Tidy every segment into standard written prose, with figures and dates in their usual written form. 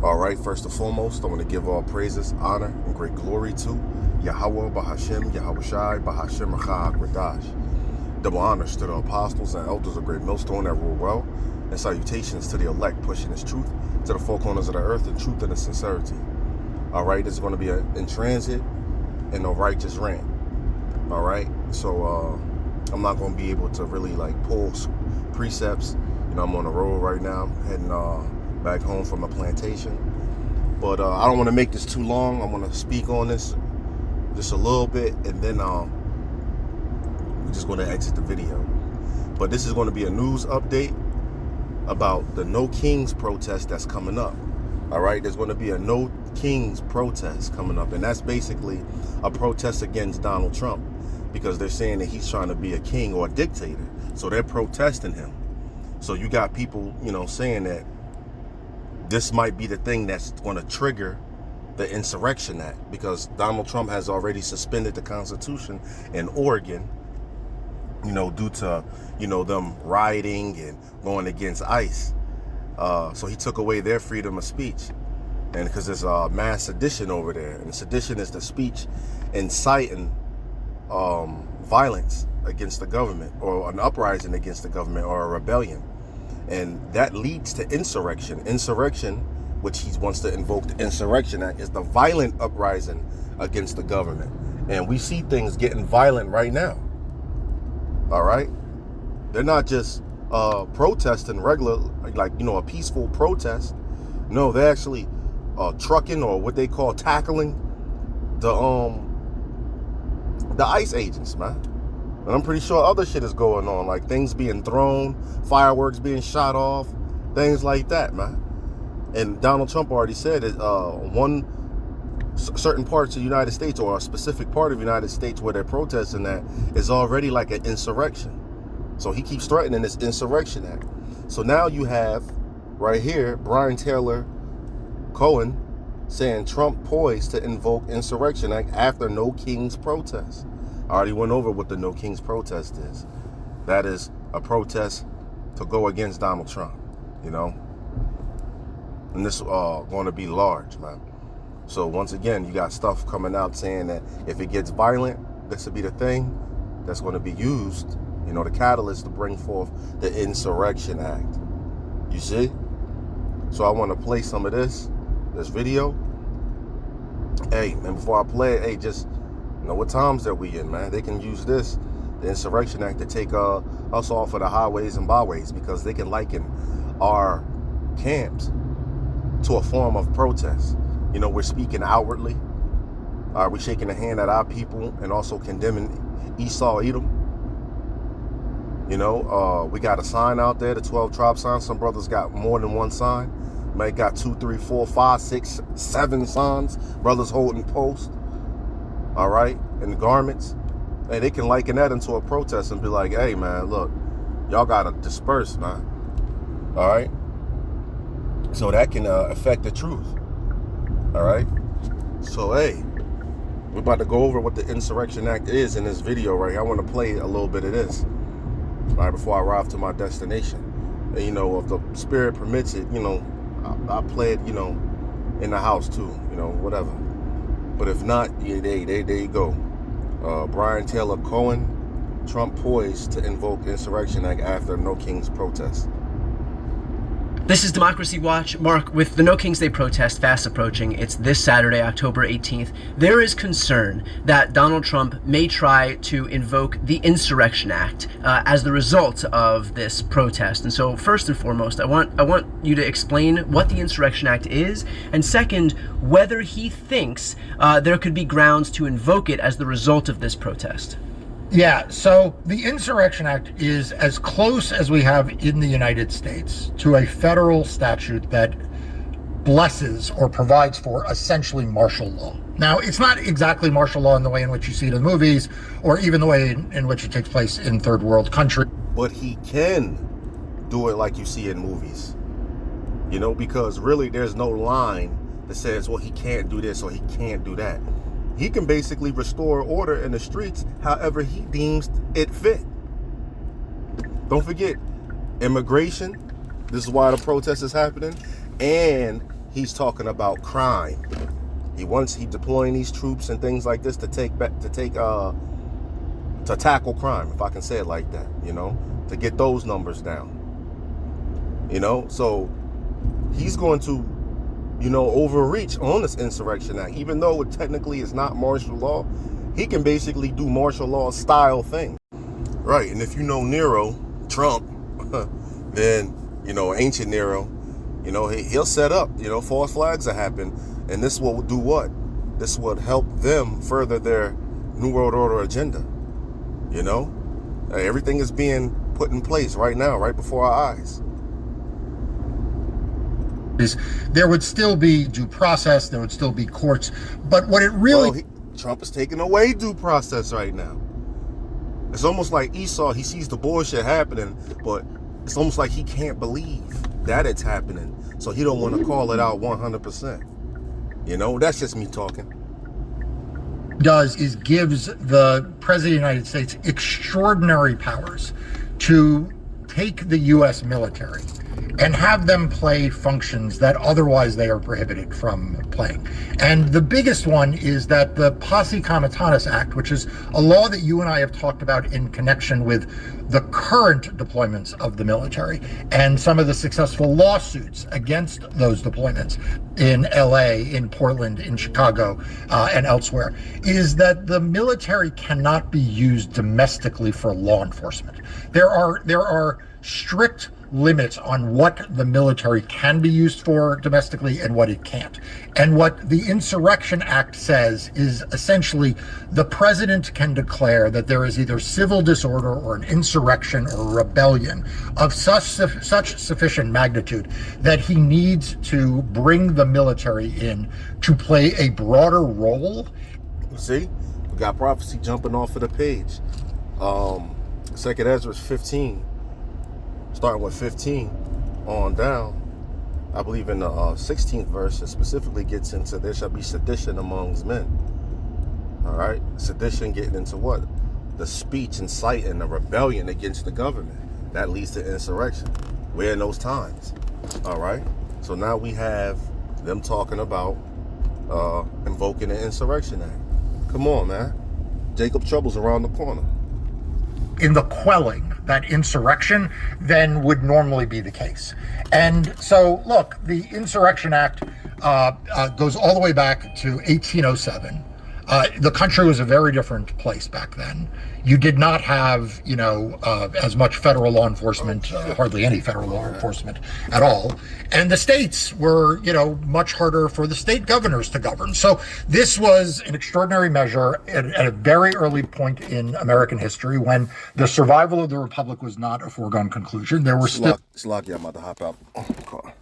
All right, first and foremost, I want to give all praises, honor, and great glory to Yahweh Bahashem, Yahweh Shai, Bahashem Rachah Radash. Double honors to the apostles and elders of Great Millstone that rule well, and salutations to the elect pushing this truth to the four corners of the earth in truth and in sincerity. All right, this is going to be in transit and a righteous rant. All right, so I'm not going to be able to really like pull precepts. You know, I'm on the road right now, heading back home from a plantation. But I don't want to make this too long. I want to speak on this just a little bit, and then we're just going to exit the video. But this is going to be a news update about the No Kings protest that's coming up. All right, there's going to be a No Kings protest coming up, and that's basically a protest against Donald Trump, because they're saying that he's trying to be a king or a dictator. So they're protesting him. So you got people, you know, saying that this might be the thing that's going to trigger the Insurrection Act, because Donald Trump has already suspended the Constitution in Oregon, you know, due to, you know, them rioting and going against ICE. So he took away their freedom of speech. And because there's a mass sedition over there, and sedition is the speech inciting violence against the government, or an uprising against the government, or a rebellion. And that leads to insurrection. Insurrection, which he wants to invoke the Insurrection Act, is the violent uprising against the government. And we see things getting violent right now. All right? They're not just protesting regular, like, you know, a peaceful protest. No, they're actually trucking, or what they call tackling the ICE agents, man. And I'm pretty sure other shit is going on, like things being thrown, fireworks being shot off, things like that, man. And Donald Trump already said that certain parts of the United States, or a specific part of the United States where they're protesting that, is already like an insurrection. So he keeps threatening this Insurrection Act. So now you have right here Brian Taylor Cohen saying Trump poised to invoke Insurrection Act after No Kings protest. I already went over what the No Kings protest is. That is a protest to go against Donald Trump, you know? And this is going to be large, man. So once again, you got stuff coming out saying that if it gets violent, this will be the thing that's going to be used, you know, the catalyst to bring forth the Insurrection Act. You see? So I want to play some of this video. Hey, and before I play it, hey, just know what times that we in, man. They can use this, the Insurrection Act, to take us off of the highways and byways, because they can liken our camps to a form of protest. You know, we're speaking outwardly. We're shaking a hand at our people and also condemning Esau, Edom. You know, we got a sign out there, the 12 tribe sign. Some brothers got more than one sign. May got 2, 3, 4, 5, 6, 7 signs. Brothers holding posts. All right, and the garments, and they can liken that into a protest and be like, hey, man, look, y'all gotta disperse, man. All right, so that can affect the truth. All right, so hey, we're about to go over what the Insurrection Act is in this video right here. I want to play a little bit of this, all right, before I arrive to my destination. And, you know, if the spirit permits it, you know, I'll play it, you know, in the house too, you know, whatever. But if not, yeah, there you go. Brian Taylor Cohen, Trump poised to invoke Insurrection Act after No Kings protest. This is Democracy Watch. Mark, with the No Kings Day protest fast approaching, it's this Saturday, October 18th, there is concern that Donald Trump may try to invoke the Insurrection Act as the result of this protest. And so first and foremost, I want you to explain what the Insurrection Act is, and second, whether he thinks there could be grounds to invoke it as the result of this protest. Yeah, so the Insurrection Act is as close as we have in the United States to a federal statute that blesses or provides for essentially martial law. Now, it's not exactly martial law in the way in which you see it in movies, or even the way in which it takes place in third world countries. But he can do it like you see in movies, you know, because really there's no line that says, well, he can't do this or he can't do that. He can basically restore order in the streets however he deems it fit. Don't forget, immigration, this is why the protest is happening, and he's talking about crime. He deploying these troops and things like this to tackle crime, if I can say it like that, to get those numbers down. So he's going to, overreach on this Insurrection Act, even though it technically is not martial law. He can basically do martial law style things. Right, and if you know Nero, Trump, then, ancient Nero, he'll set up, false flags will happen. And this will do what? This would help them further their New World Order agenda. Everything is being put in place right now, right before our eyes. There would still be due process, there would still be courts, but what it really... Trump is taking away due process right now. It's almost like Esau, he sees the bullshit happening, but it's almost like he can't believe that it's happening, so he don't want to call it out 100%. That's just me talking. Does is gives the President of the United States extraordinary powers to take the U.S. military and have them play functions that otherwise they are prohibited from playing. And the biggest one is that the Posse Comitatus Act, which is a law that you and I have talked about in connection with the current deployments of the military and some of the successful lawsuits against those deployments in LA, in Portland, in Chicago, and elsewhere, is that the military cannot be used domestically for law enforcement. There are strict limits on what the military can be used for domestically and what it can't. And what the Insurrection Act says is essentially the president can declare that there is either civil disorder or an insurrection or a rebellion of such sufficient magnitude that he needs to bring the military in to play a broader role. See, we got prophecy jumping off of the page. 2nd Ezra 15. Starting with 15 on down, I believe in the 16th verse, it specifically gets into there shall be sedition amongst men. All right, sedition getting into what? The speech inciting a rebellion against the government. That leads to insurrection. We're in those times. All right, so now we have them talking about invoking the Insurrection Act. Come on, man. Jacob Trouble's around the corner. In the quelling that insurrection than would normally be the case. And so, look, the Insurrection Act goes all the way back to 1807. The country was a very different place back then. You did not have, as much federal law enforcement, hardly any federal law enforcement at all. And the states were, much harder for the state governors to govern. So this was an extraordinary measure at a very early point in American history when the survival of the republic was not a foregone conclusion. There were still... It's lucky I'm about to hop out. Oh, God.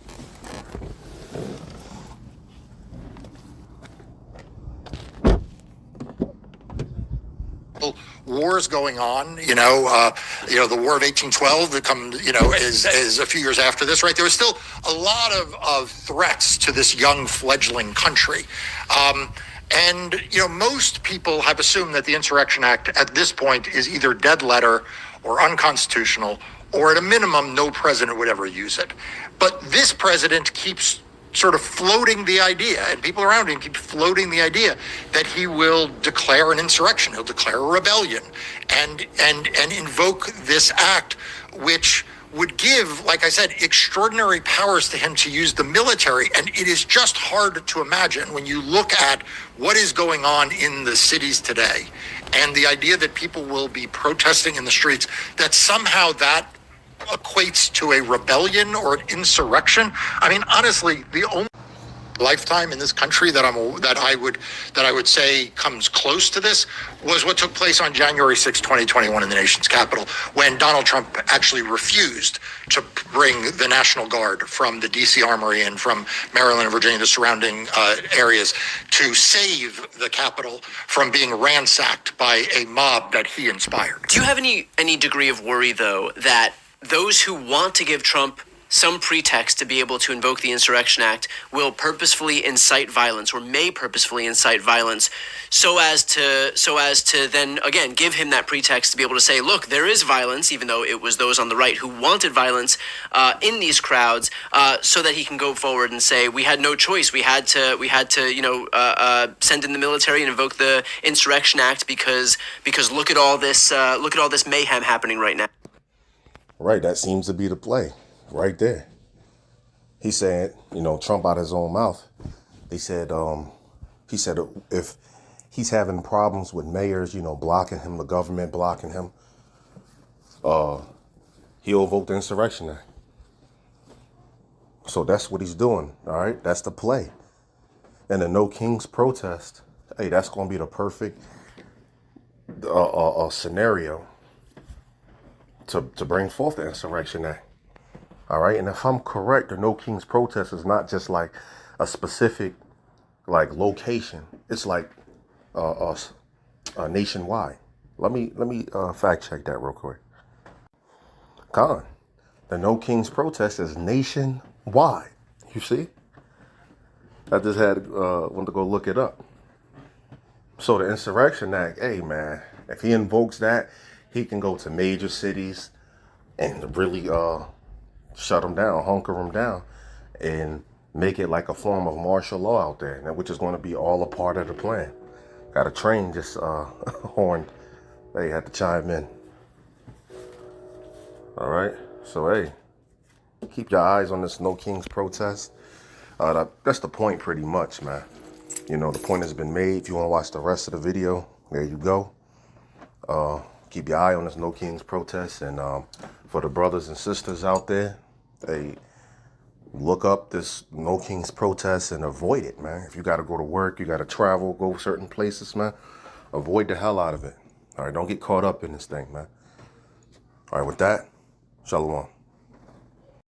Wars going on, the War of 1812 that comes, is a few years after this, right? There was still a lot of threats to this young fledgling country. And most people have assumed that the Insurrection Act at this point is either dead letter or unconstitutional, or at a minimum, no president would ever use it. But this president keeps sort of floating the idea, and people around him keep floating the idea that he will declare an insurrection, he'll declare a rebellion, and invoke this act, which would give, like I said, extraordinary powers to him to use the military. And it is just hard to imagine when you look at what is going on in the cities today, and the idea that people will be protesting in the streets, that somehow that equates to a rebellion or an insurrection. I mean, honestly, the only lifetime in this country that I would say comes close to this was what took place on January 6, 2021 in the nation's capital, when Donald Trump actually refused to bring the National Guard from the DC Armory and from Maryland and Virginia, the surrounding areas, to save the Capitol from being ransacked by a mob that he inspired. Do you have any degree of worry, though, that those who want to give Trump some pretext to be able to invoke the Insurrection Act will purposefully incite violence, or may purposefully incite violence, so as to then again give him that pretext to be able to say, look, there is violence, even though it was those on the right who wanted violence in these crowds, so that he can go forward and say, we had no choice, we had to send in the military and invoke the Insurrection Act because look at all this mayhem happening right now. Right, that seems to be the play right there. He said, Trump out of his own mouth. He said if he's having problems with mayors, blocking him, the government blocking him, he'll vote the Insurrection Act. So that's what he's doing, all right? That's the play. And the No Kings protest, hey, that's going to be the perfect scenario to bring forth the Insurrection Act. All right, and if I'm correct, the No Kings protest is not just like a specific location. It's like nationwide. Let me fact check that real quick. Con, the No Kings protest is nationwide. You see? I just went to go look it up. So the Insurrection Act, hey man, if he invokes that, he can go to major cities and really shut them down, hunker them down, and make it like a form of martial law out there, which is going to be all a part of the plan. Got a train just horned. They had to chime in. All right, so hey, keep your eyes on this No Kings protest. That's the point pretty much, man. The point has been made. If you want to watch the rest of the video, there you go. Keep your eye on this No Kings protest. And for the brothers and sisters out there, hey, look up this No Kings protest and avoid it, man. If you got to go to work, you got to travel, go certain places, man, avoid the hell out of it. All right, don't get caught up in this thing, man. All right, with that, shalom.